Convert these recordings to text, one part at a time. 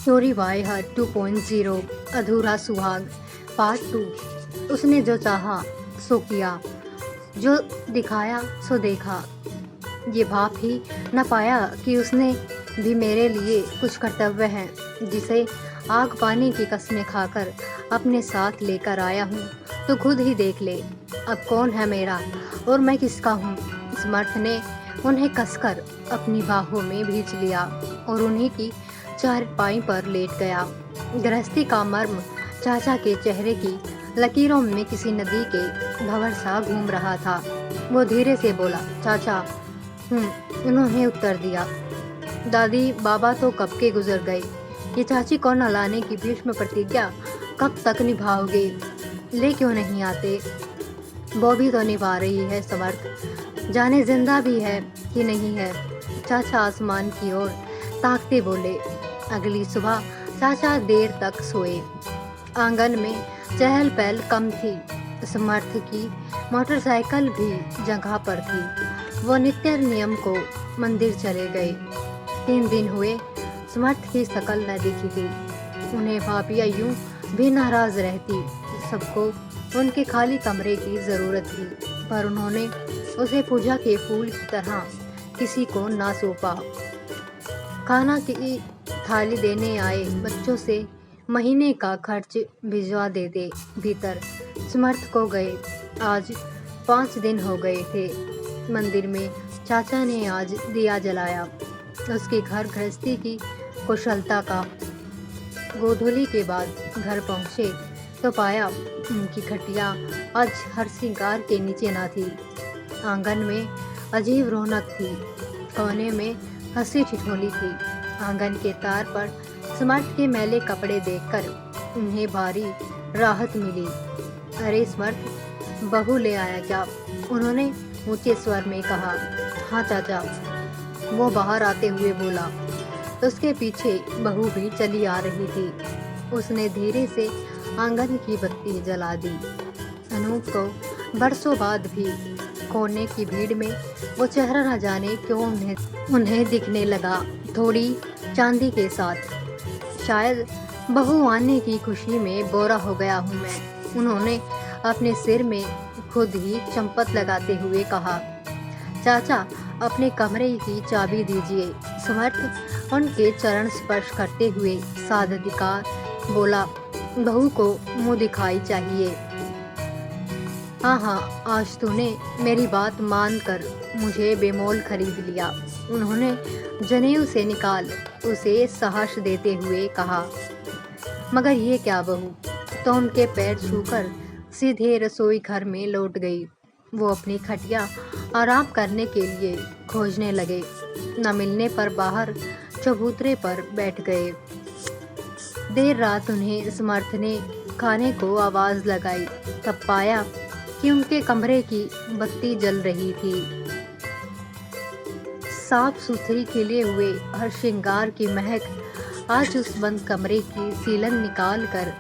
Story by हर 2.0 अधूरा सुहाग part 2। उसने जो चाहा सो किया, जो दिखाया सो देखा। ये भाप ही न पाया कि उसने भी मेरे लिए कुछ कर्तव्य हैं, जिसे आग पानी की कस्में खाकर अपने साथ लेकर आया हूँ। तो खुद ही देख ले, अब कौन है मेरा और मैं किसका हूँ। समर्थ ने उन्हें कसकर अपनी बाहों में भींच लिया और उन्हीं की चारपाई पर लेट गया। गृहस्थी का मर्म चाचा के चेहरे की लकीरों में किसी नदी के भंवर सा घूम रहा था। वो धीरे से बोला, चाचा। उन्होंने उत्तर दिया। दादी बाबा तो कब के गुजर गए। ये चाची को न लाने की भीष्म प्रतिज्ञा कब तक निभाओगे? ले क्यों नहीं आते? वो भी तो निभा रही है समर्थ, जाने जिंदा भी है कि नहीं है। चाचा आसमान की ओर ताकते बोले। अगली सुबह चाचा देर तक सोए। आंगन में चहल पहल कम थी। समर्थ की मोटरसाइकिल भी जगह पर थी। वो नित्य नियम को मंदिर चले गए। 3 दिन हुए, समर्थ की शकल न दिखी थी। उन्हें भाभियाँ यूं भी नाराज रहती। सबको उनके खाली कमरे की ज़रूरत थी, पर उन्होंने उसे पूजा के फूल की तरह किसी को ना सौंपा। खाना की थाली देने आए बच्चों से महीने का खर्च भिजवा देते भीतर। समर्थ को गए आज 5 दिन हो गए थे। मंदिर में चाचा ने आज दिया जलाया। उसके घर गृहस्थी की कुशलता का। गोधूली के बाद घर पहुँचे तो पाया उनकी खटिया आज हर श्रृंगार के नीचे ना थी। आंगन में अजीब रौनक थी। कोने में हंसी ठिठोली थी। आंगन के तार पर समर्थ के मैले कपड़े देखकर उन्हें भारी राहत मिली। अरे समर्थ, बहू ले आया क्या? उन्होंने ऊंचे स्वर में कहा। हाँ चाचा, वो बाहर आते हुए बोला। उसके पीछे बहू भी चली आ रही थी। उसने धीरे से आंगन की बत्ती जला दी। अनूप को बरसों बाद भी कोने की भीड़ में वो चेहरा न जाने क्यों उन्हें दिखने लगा, थोड़ी चांदी के साथ। शायद बहू आने की खुशी में बोरा हो गया हूँ मैं, उन्होंने अपने सिर में खुद ही चंपत लगाते हुए कहा। चाचा, अपने कमरे की चाबी दीजिए। समर्थ उनके चरण स्पर्श करते हुए सादधिकार बोला। बहू को मुँह दिखाई चाहिए। हाँ, आज तूने मेरी बात मानकर मुझे बेमोल खरीद लिया, उन्होंने जनेऊ से निकाल उसे साहस देते हुए कहा। मगर ये क्या बहू? तो उनके पैर छूकर सीधे रसोई घर में लौट गई। वो अपनी खटिया आराम करने के लिए खोजने लगे। न मिलने पर बाहर चबूतरे पर बैठ गए। देर रात उन्हें समर्थ ने खाने को आवाज़ लगाई, तब पाया कि उनके कमरे की बत्ती जल रही थी। साफ सुथरी खिले हुए हर श्रृंगार की महक आज उस बंद कमरे की सीलन निकाल कर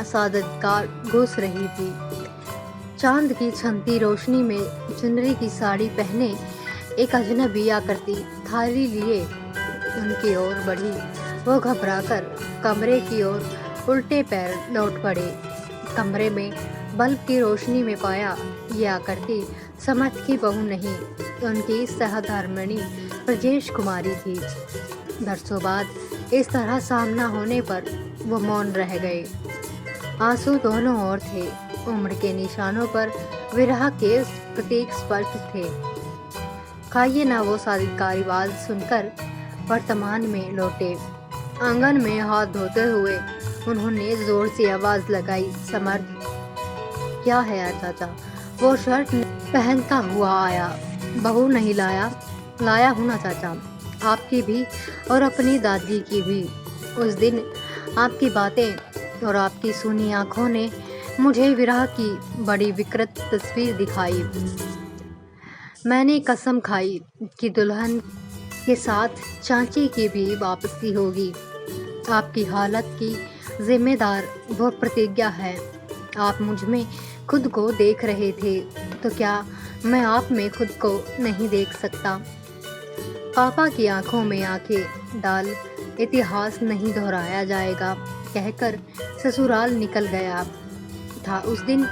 सादतकार घुस रही थी। चांद की छनती रोशनी में चुनरी की साड़ी पहने एक अजनबी आकृति थाली लिए उनकी ओर बढ़ी। वो घबराकर कमरे की ओर उल्टे पैर लौट पड़े। कमरे में बल्ब की रोशनी में पाया ये आकृति समर्थ की बहू नहीं, उनकी सहधर्मिणी ब्रजेश कुमारी थी। बरसों बाद इस तरह सामना होने पर वो मौन रह गए। आंसू दोनों ओर थे। उम्र के निशानों पर विरह के प्रतीक स्पष्ट थे। खाइए ना, वो सादकारी आवाज़ सुनकर वर्तमान में लौटे। आंगन में हाथ धोते हुए उन्होंने जोर से आवाज़ लगाई। समर्थ, क्या है यार चाचा? वो शर्ट पहनता हुआ आया। बहू नहीं लाया? लाया हूँ ना चाचा, आपकी भी और अपनी दादी की भी। उस दिन आपकी बातें और आपकी सुनी आँखों ने मुझे विरह की बड़ी विकृत तस्वीर दिखाई। मैंने कसम खाई कि दुल्हन के साथ चाची की भी वापसी होगी। आपकी हालत की जिम्मेदार वो प्रतिज्ञा है। आप मुझ में खुद को देख रहे थे, तो क्या मैं आप में खुद को नहीं देख सकता? पापा की आंखों में आंखें डाल इतिहास नहीं दोहराया जाएगा कहकर ससुराल निकल गया था। उस दिन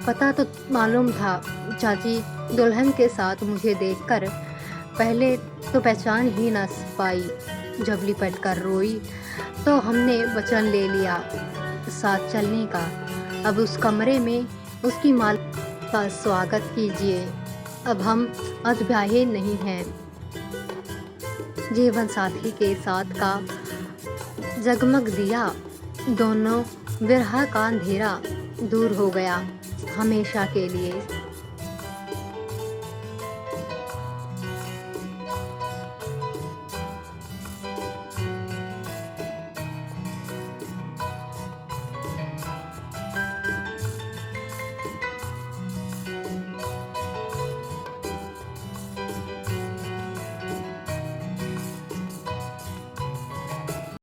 पता तो मालूम था। चाची दुल्हन के साथ मुझे देखकर पहले तो पहचान ही ना पाई। जब लिपट कर रोई तो हमने वचन ले लिया साथ चलने का। अब उस कमरे में उसकी माल का स्वागत कीजिए। अब हम अधब्याहे नहीं हैं। जीवन साथी के साथ का जगमग दिया, दोनों विरह का अंधेरा दूर हो गया हमेशा के लिए।